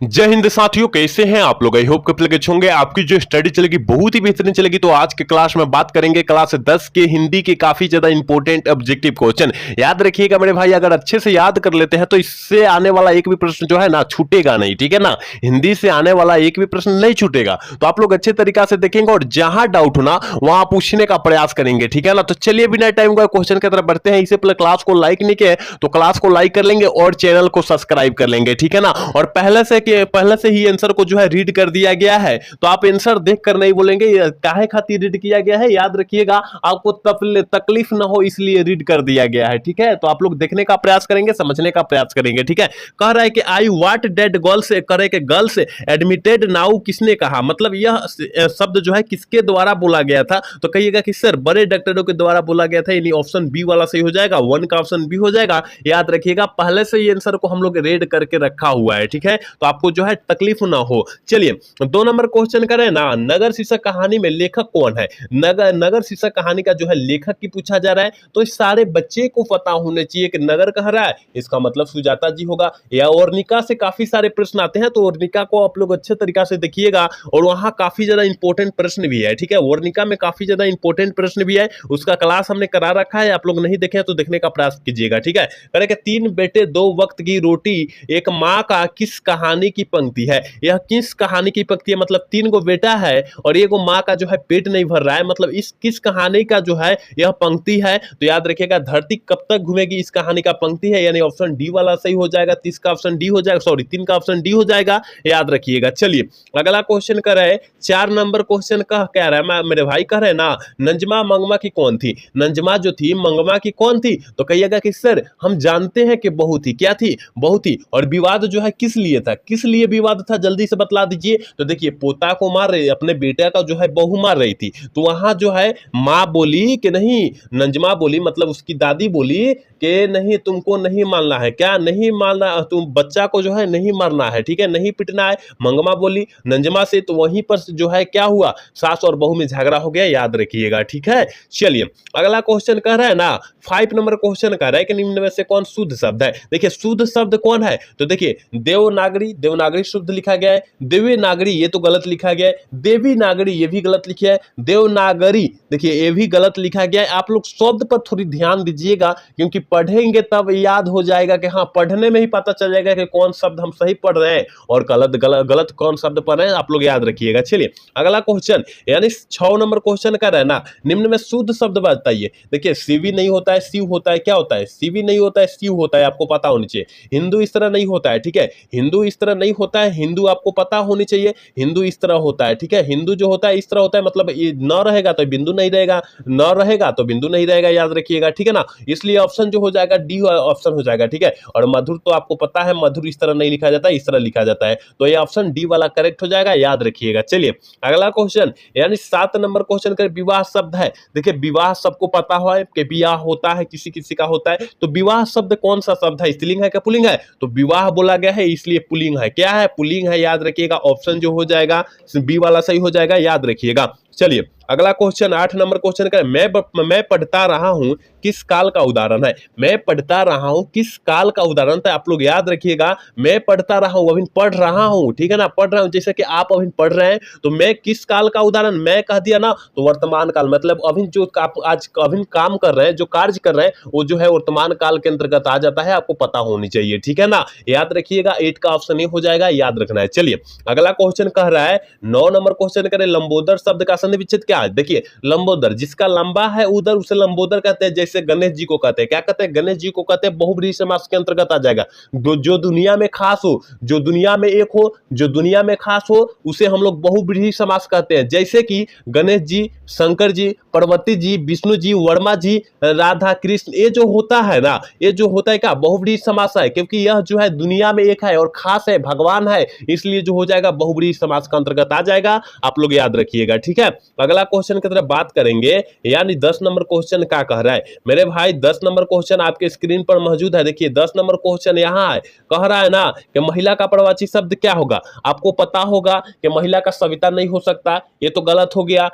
जय हिंद साथियों, कैसे हैं आप लोग। आई होप कप लगे होंगे। आपकी जो स्टडी चलेगी बहुत ही बेहतरीन चलेगी। तो आज के क्लास में बात करेंगे क्लास 10 के हिंदी के काफी ज्यादा इंपॉर्टेंट ऑब्जेक्टिव क्वेश्चन। याद रखिएगा मेरे भाई, अगर अच्छे से याद कर लेते हैं तो इससे आने वाला एक भी प्रश्न जो है ना छूटेगा नहीं, ठीक है ना। हिंदी से आने वाला एक भी प्रश्न नहीं छूटेगा। तो आप लोग अच्छे तरीका से देखेंगे और जहां डाउट होना वहां पूछने का प्रयास करेंगे, ठीक है ना। तो चलिए बिना टाइम का क्वेश्चन की तरफ बढ़ते हैं। इससे पहले क्लास को लाइक नहीं किया तो क्लास को लाइक कर लेंगे और चैनल को सब्सक्राइब कर लेंगे, ठीक है ना। और पहले से ही आंसर को जो है रीड कर दिया गया है, तो आप आंसर देख कर नहीं बोलेंगे काहे खातिर रीड किया गया है। याद रखिएगा, आपको तकलीफ ना हो इसलिए रीड कर दिया गया है, ठीक है। तो आप लोग देखने का प्रयास करेंगे, समझने का प्रयास करेंगे, ठीक है। कह रहा है कि आई वाट डेड गर्ल्स, करे के गर्ल्स एडमिटेड नाउ किसने कहा, मतलब यह शब्द जो है किसके द्वारा बोला गया था। तो कहिएगा कि सर बड़े डॉक्टरों के द्वारा बोला गया था, यानी ऑप्शन बी वाला सही हो जाएगा, 1 का ऑप्शन बी हो जाएगा। याद रखिएगा, पहले से ही आंसर को हम लोग रेड करके रखा हुआ है, ठीक है। तो आपको जो है तकलीफ ना हो। चलिए 2 नंबर क्वेश्चन करें ना। नगर शीर्षक कहानी में लेखक कौन है। नगर शीर्षक कहानी का जो है लेखक की पूछा जा रहा है, तो इस सारे बच्चे को पता होने चाहिए कि नगर कह रहा है, इसका मतलब सुजाता जी होगा। या ओरनिका से काफी सारे प्रश्न आते हैं, तो ओरनिका को आप लोग अच्छे तरीका से देखिएगा और वहां काफी ज्यादा इंपॉर्टेंट प्रश्न भी है, ठीक है। ओरनिका में काफी ज्यादा इंपॉर्टेंट प्रश्न भी है, उसका क्लास हमने करा रखा है, आप लोग नहीं देखे तो देखने का प्रयास कीजिएगा, ठीक है। करें 3 बेटे 2 वक्त की रोटी एक माँ का किस कहानी की पंक्ति है। यह किस कहानी की पंक्ति है, मतलब 3 गो बेटा है और एक माँ का जो है पेट नहीं भर रहा है, मतलब इस किस कहानी का जो है यह पंक्ति है। तो याद रखिएगा, धरती कब तक घूमेगी इस कहानी का पंक्ति है, यानी ऑप्शन डी वाला सही हो जाएगा। 30 का ऑप्शन डी हो जाएगा, सॉरी 3 का ऑप्शन डी हो जाएगा, याद रखिएगा। चलिए अगला क्वेश्चन कर रहे हैं, 4 नंबर क्वेश्चन कह रहा है मेरे भाई, कह रहे हैं ना नंजमा मंगमा की कौन थी। नंजमा जो थी मंगमा की कौन थी, तो कहिएगा कि सर हम जानते हैं कि बहू थी। क्या थी, बहू थी। और विवाद जो है किस लिए था, किस लिए विवाद था, जल्दी से बतला दीजिए। तो देखिए पोता को मार रही, अपने बेटे का जो है बहू मार रही थी, तो वहां जो है माँ बोली कि नहीं, नंजमा बोली मतलब उसकी दादी बोली कि नहीं तुमको नहीं मारना है, क्या नहीं मारना, तुम बच्चा को जो है नहीं मारना है, ठीक है, नहीं पिटना है। मंगमा बोली नंजमा से, तो वहीं पर जो है क्या हुआ, सास और बहू में झगड़ा हो गया, याद रखिएगा, ठीक है। चलिए अगला क्वेश्चन कह रहा है ना, 5 नंबर क्वेश्चन कह रहा है कि निम्न में से कौन शुद्ध शब्द है। देखिए शुद्ध शब्द कौन है, तो देखिए देवनागरी शुद्ध लिखा गया है, देवनागरी ये तो गलत लिखा गया है, देवीनागरी ये भी गलत लिखा है, देवनागरी देखिए ये भी गलत लिखा गया है। आप लोग शब्द पर थोड़ी ध्यान दीजिएगा, क्योंकि पढ़ेंगे तब याद हो जाएगा कि हाँ, पढ़ने में ही पता चल जाएगा कि कौन शब्द हम सही पढ़ रहे हैं और गलत कौन शब्द पढ़ रहे हैं, आप लोग याद रखिएगा। चलिए अगला क्वेश्चन, यानी 6 नंबर क्वेश्चन का रहना, निम्न में शुद्ध शब्द बताइए। देखिए सीवी नहीं होता है, शिव होता है, क्या होता है, सीवी नहीं होता है, शिव होता है, आपको पता होनी चाहिए। हिंदू इस तरह नहीं होता है, ठीक है, हिंदू इस तरह नहीं होता है, हिंदू आपको पता होनी चाहिए। हिंदू इस तरह होता है, ठीक है, हिंदू जो होता है इस तरह होता है, मतलब न रहेगा तो बिंदु नहीं रहेगा, न रहेगा तो बिंदु नहीं रहेगा, याद रखिएगा, ठीक है ना। इसलिए ऑप्शन जो हो जाएगा डी ऑप्शन हो जाएगा, ठीक है। और मधुर तो आपको पता है, मधुर इस तरह नहीं लिखा जाता है, इस तरह लिखा जाता है, तो ये ऑप्शन डी वाला करेक्ट हो जाएगा, याद रखिएगा। चलिए अगला क्वेश्चन, यानी 7 नंबर क्वेश्चन का विवाह शब्द है। देखिए विवाह सबको पता है कि विवाह होता है, किसी किसी का होता है, तो विवाह शब्द कौन सा शब्द है, स्त्रीलिंग है क्या पुल्लिंग है, तो विवाह बोला गया है इसलिए पुल्लिंग है, क्या है, पुल्लिंग है, याद रखिएगा। ऑप्शन जो हो जाएगा बी वाला सही हो जाएगा, याद रखिएगा। चलिए अगला क्वेश्चन 8 नंबर क्वेश्चन का, मैं पढ़ता रहा हूं किस काल का उदाहरण है। मैं पढ़ता रहा हूं किस काल का उदाहरण था, आप लोग याद रखिएगा। मैं पढ़ता रहा हूं, अभी पढ़ रहा हूं, ठीक है ना, पढ़ रहा हूं, जैसे कि आप अभी पढ़ रहे हैं, तो मैं किस काल का उदाहरण, मैं कह दिया ना, तो वर्तमान काल, मतलब अभी जो आप आज अभी काम कर रहे हैं, जो कार्य कर रहे हैं, वो जो है वर्तमान काल के अंतर्गत आ जाता है, आपको पता होनी चाहिए, ठीक है ना, याद रखिएगा। 8 का ऑप्शन ए हो जाएगा, याद रखना है। चलिए अगला क्वेश्चन कह रहा है, 9 नंबर क्वेश्चन करें, लंबोदर शब्द का संधि विच्छेद क्या है। देखिए लंबोदर, जिसका लंबा है उधर उसे लंबोदर कहते हैं, जैसे गणेश जी को कहते हैं, क्या कहते हैं, गणेश जी को कहते हैं, बहुब्रीहि समास के अंतर्गत आ जाएगा। जो दुनिया में खास हो, जो दुनिया में एक हो, जो दुनिया में खास हो, उसे हम लोग बहुब्रीहि समास कहते हैं, जैसे कि गणेश जी, शंकर जी, पार्वती जी, विष्णु जी, वर्मा जी, राधा कृष्ण, ये जो होता है ना, ये जो होता है क्या, बहुब्रीहि समास है, क्योंकि यह जो है दुनिया में एक है और खास है, भगवान है, इसलिए जो हो जाएगा बहुब्रीहि समास का अंतर्गत आ जाएगा, आप लोग याद रखिएगा, ठीक है। अगला क्वेश्चन की तरफ बात करेंगे, यानी 10 नंबर क्वेश्चन क्या कह रहा है मेरे भाई। 10 नंबर क्वेश्चन आपके स्क्रीन पर मौजूद है। देखिए 10 नंबर क्वेश्चन यहाँ है, कह रहा है ना कि महिला का प्रवाची शब्द क्या होगा। आपको पता होगा कि महिला का सविता नहीं हो सकता, ये तो गलत हो गया।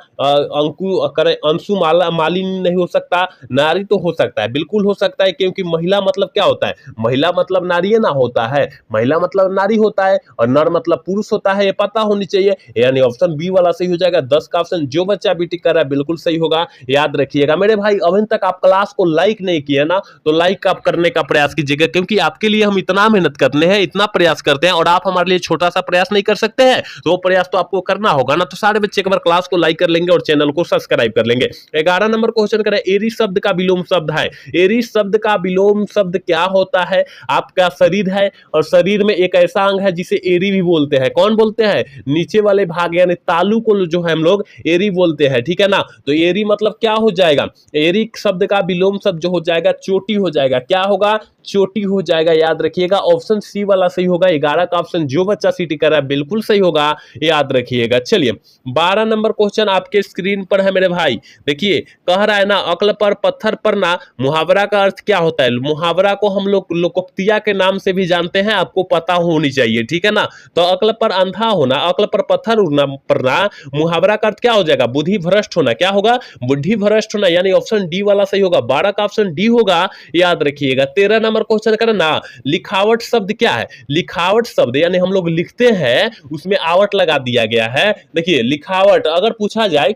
अंशु मालिनी नहीं हो सकता, नारी तो हो सकता है, बिल्कुल हो सकता है, क्योंकि महिला मतलब क्या होता है, महिला मतलब नारी ना होता है, महिला मतलब नारी होता है और नर मतलब पुरुष होता है, ये पता होनी चाहिए। यानी ऑप्शन बी वाला सही हो जाएगा। 10 का ऑप्शन जो बच्चा बी टिक कर रहा है बिल्कुल सही होगा, याद रखिएगा मेरे भाई। अभी तक आप क्लास को लाइक नहीं किए ना, तो लाइक आप करने का प्रयास कीजिएगा, क्योंकि आपके लिए हम इतना मेहनत करते हैं, इतना प्रयास करते हैं, और आप हमारे लिए छोटा सा प्रयास नहीं कर सकते हैं, तो वो प्रयास तो आपको करना होगा ना। तो सारे बच्चे एक बार क्लास को लाइक कर लेंगे और चैनल को सब्सक्राइब कर लेंगे। 11 नंबर क्वेश्चन करें, एरी शब्द का विलोम शब्द है। एरी शब्द का विलोम शब्द क्या होता है। आपका शरीर है और शरीर में एक ऐसा अंग है जिसे एरी भी बोलते हैं। कौन बोलते हैं, नीचे वाले भाग यानी तालू को जो है हम लोग एरी बोलते हैं, ठीक है ना। तो एरी मतलब क्या हो जाएगा, एरी शब्द का विलोम शब्द जो हो जाएगा चोटी हो जाएगा। क्या होगा, चोटी हो जाएगा, याद रखिएगा। ऑप्शन सी वाला सही होगा। 11 का ऑप्शन जो बच्चा सीटी कर रहा है बिल्कुल सही होगा, याद रखिएगा। चलिए 12 नंबर क्वेश्चन आपके स्क्रीन पर है मेरे भाई। देखिए कह रहा है ना, अक्ल पर पत्थर पर ना, मुहावरा का अर्थ क्या होता है। मुहावरा को हम लोग लोकोक्तिया के नाम से भी जानते हैं, आपको पता होनी चाहिए, ठीक है ना। तो अक्ल पर अंधा होना, अक्ल पर पत्थर पर ना, मुहावरा का अर्थ क्या हो जाएगा, बुद्धि भ्रष्ट होना। क्या होगा, बुद्धि भ्रष्ट होना, यानी ऑप्शन डी वाला सही होगा। 12 का ऑप्शन डी होगा, याद रखिएगा। 13 नंबर क्वेश्चन करना, लिखावट शब्द क्या है। लिखावट शब्द यानी हम लोग लिखते हैं उसमें आवट लगा दिया गया है। देखिए लिखावट अगर पूछा जाए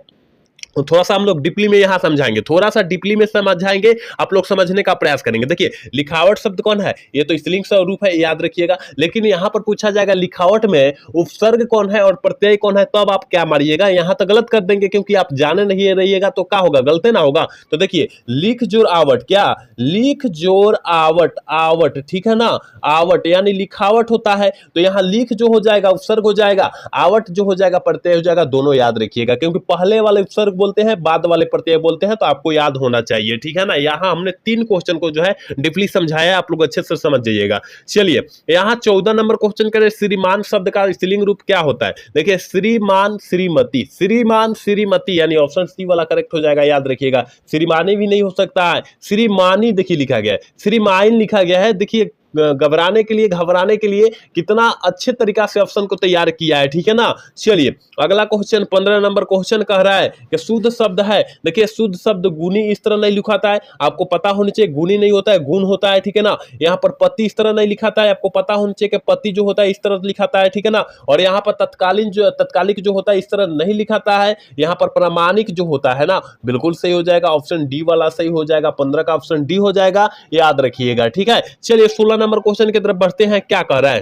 तो थोड़ा सा हम लोग डीपली में यहां समझाएंगे, थोड़ा सा डीपली में समझाएंगे, आप लोग समझने का प्रयास करेंगे। देखिए लिखावट शब्द कौन है, ये तो स्त्रीलिंग स्वरूप है, याद रखिएगा। लेकिन यहां पर पूछा जाएगा लिखावट में उपसर्ग कौन है और प्रत्यय कौन है, तो अब आप क्या मारिएगा, यहां तो गलत कर देंगे, क्योंकि आप जाने नहीं रहिएगा तो क्या होगा, गलत ना होगा। तो देखिए लिख जोर आवट, क्या लिख जोर आवट, आवट, ठीक है ना, आवट यानी लिखावट होता है। तो यहां लिख जो हो जाएगा उपसर्ग हो जाएगा, आवट जो हो जाएगा प्रत्यय हो जाएगा, दोनों याद रखिएगा, क्योंकि पहले वाले उपसर्ग बोलते हैं, बाद वाले प्रत्यय बोलते हैं, तो आपको याद होना चाहिए, ठीक है ना। यहां हमने 3 क्वेश्चन को जो है डीपली समझाया, आप लोग अच्छे से समझ जाइएगा। चलिए यहां 14 नंबर क्वेश्चन करें, श्रीमान शब्द का स्त्रीलिंग रूप क्या होता है। देखिए श्रीमान श्रीमती, श्रीमान श्रीमती यानी ऑप्शन सी वाला करेक्ट हो जाएगा, याद रखिएगा। श्रीमानी भी नहीं हो सकता है, श्रीमानी देखिए लिखा गया है, श्रीमाइन लिखा गया है। देखिए घबराने के लिए, घबराने के लिए कितना अच्छे तरीका से ऑप्शन को तैयार किया है, ठीक है ना। चलिए अगला क्वेश्चन 15 नंबर क्वेश्चन कह रहा है कि शुद्ध शब्द है। देखिए शुद्ध शब्द गुणी इस तरह नहीं लिखाता है, आपको पता होना चाहिए, गुणी नहीं होता है, गुण होता है, ठीक है ना। यहाँ पर पति इस तरह नहीं लिखाता है, आपको पता होना चाहिए कि पति जो होता है इस तरह लिखाता है, ठीक है ना। और यहाँ पर तत्कालिक जो होता है इस तरह नहीं लिखाता है, यहाँ पर प्रामाणिक जो होता है ना, बिल्कुल सही हो जाएगा, ऑप्शन डी वाला सही हो जाएगा। 15 का ऑप्शन डी हो जाएगा, याद रखिएगा, ठीक है। चलिए 16 नंबर क्वेश्चन की तरफ बढ़ते हैं। क्या कह रहा है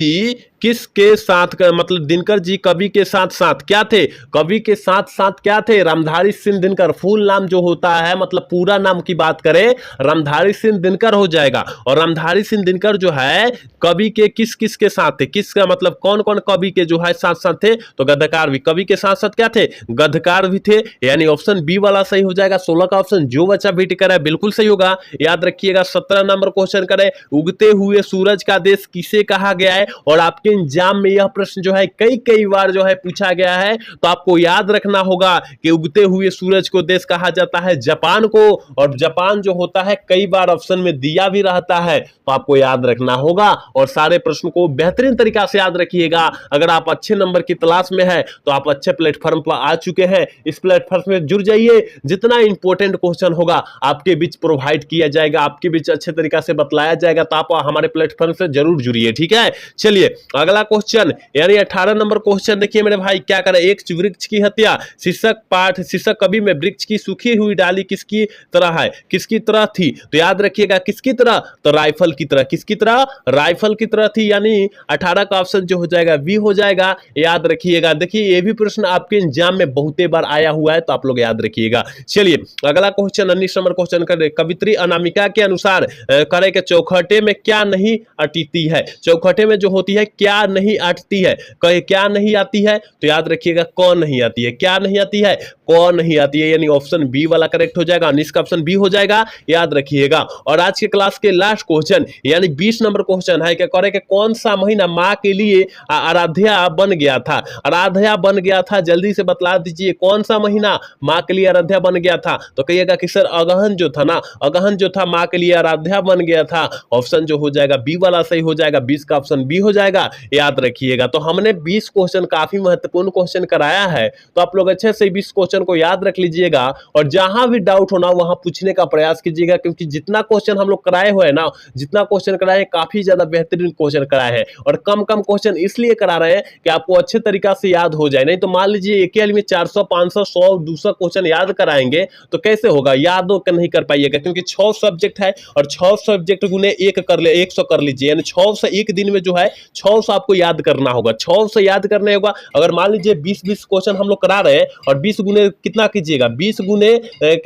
कि किसके साथ मतलब दिनकर जी कवि के साथ साथ क्या थे, कवि के साथ साथ क्या थे, रामधारी सिंह दिनकर। फुल नाम जो होता है मतलब पूरा नाम की बात करें, रामधारी सिंह दिनकर हो जाएगा। और रामधारी सिंह दिनकर जो है कवि के किस किस के साथ थे, किसका मतलब कौन कौन कवि के जो है साथ साथ थे, तो गद्यकार भी कवि के साथ साथ क्या थे, गद्यकार भी थे, यानी ऑप्शन बी वाला सही हो जाएगा। 16 का ऑप्शन जो बच्चा भी टिक है बिल्कुल सही होगा, याद रखिएगा। 17 नंबर क्वेश्चन करें, उगते हुए सूरज का देश किसे कहा गया है। और आपके एग्जाम में यह प्रश्न जो है कई बार जो है पूछा गया है, तो आपको याद रखना होगा कि उगते हुए सूरज को देश कहा जाता है जापान को। और जापान जो होता है कई बार ऑप्शन में दिया भी रहता है, तो आपको याद रखना होगा। और सारे प्रश्न को बेहतरीन तरीका से याद रखिएगा। अगर आप अच्छे नंबर की तलाश में है तो आप अच्छे प्लेटफॉर्म पर आ चुके हैं, इस प्लेटफॉर्म में जुड़ जाइए। जितना इंपॉर्टेंट क्वेश्चन होगा आपके बीच प्रोवाइड किया जाएगा, आपके बीच अच्छे तरीका से बतलाया जाएगा, तो आप हमारे प्लेटफॉर्म से जरूर जुड़िए, ठीक है। चलिए अगला क्वेश्चन यानी 18 नंबर क्वेश्चन देखिए मेरे भाई, क्या करे, एक वृक्ष की हत्या। शीर्षक पाठ, शीर्षक कवि में वृक्ष की सूखी हुई डाली किसकी तरह है, किसकी तरह थी, तो याद रखिएगा किसकी तरह, तो राइफल की तरह। किसकी तरह, राइफल की तरह थी, यानी 18 का ऑप्शन जो हो जाएगा बी हो जाएगा, याद रखिएगा। देखिए ये भी प्रश्न आपके एग्जाम में बहुते बार आया हुआ है, तो आप लोग याद रखिएगा। चलिए अगला क्वेश्चन 19 नंबर क्वेश्चन करें, कवित्री अनामिका के अनुसार करे के चौखटे में क्या नहीं अटीती है। चौखटे में जो होती है क्या क्या नहीं आती है, कहे क्या नहीं आती है, तो याद रखिएगा कौन नहीं आती है, क्या नहीं आती है, कौन नहीं आती है, यानी ऑप्शन बी वाला करेक्ट हो जाएगा, अनिश का ऑप्शन बी हो जाएगा, याद रखिएगा। और आज के क्लास के लास्ट क्वेश्चन यानी 20 नंबर क्वेश्चन है क्या करे कि कौन सा महीना माँ के लिए आराध्या बन गया था, आराध्या बन गया था, जल्दी से बतला दीजिए कौन सा महीना माँ के लिए आराध्या बन गया था। तो कहिएगा कि सर अगहन जो था ना, अगहन जो था माँ के लिए आराध्या बन गया था, ऑप्शन जो हो जाएगा बी वाला सही हो जाएगा, 20 का ऑप्शन बी हो जाएगा, याद रखिएगा। तो हमने 20 क्वेश्चन काफी महत्वपूर्ण क्वेश्चन कराया है, तो आप लोग अच्छे से 20 क्वेश्चन को याद रख लीजिएगा और जहां भी डाउट होना वहां पूछने का प्रयास कीजिएगा, क्योंकि जितना क्वेश्चन हम लोग कराए हुए हैं ना, जितना क्वेश्चन कराए काफी ज्यादा बेहतरीन क्वेश्चन कराए हैं, और कम कम क्वेश्चन इसलिए करा रहे हैं कि आपको अच्छे तरीका से याद हो जाए। नहीं तो मान लीजिए एक ही में 400 500 100 200 क्वेश्चन याद कराएंगे तो कैसे होगा, याद नहीं कर पाइएगा, क्योंकि 6 सब्जेक्ट है और 6 सब्जेक्ट गुने 1 कर ले 100 कर लीजिए, यानी 6 से एक दिन में जो है 600 आपको याद करना होगा, 6 से याद करने होगा। अगर मान लीजिए 20 क्वेश्चन हम लोग करा रहे हैं और 20 गुने कितना कीजिएगा, 20 गुने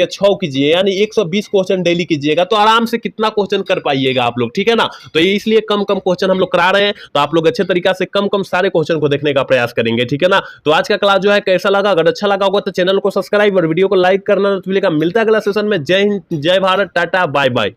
6 कीजिए, यानी 120 क्वेश्चन डेली कीजिएगा, तो आराम से कितना क्वेश्चन कर पाइएगा आप लोग, ठीक है ना। तो ये इसलिए कम कम क्वेश्चन हम लोग करा रहे हैं, तो आप लोग अच्छे तरीका से कम कम सारे क्वेश्चन को देखने का प्रयास करेंगे, ठीक है ना। तो आज का क्लास जो है कैसा लगा, अगर अच्छा लगा होगा तो चैनल को सब्सक्राइब और वीडियो को लाइक करना तो मिलता है अगला सेशन में। जय हिंद, जय भारत, टाटा, बाय बाय।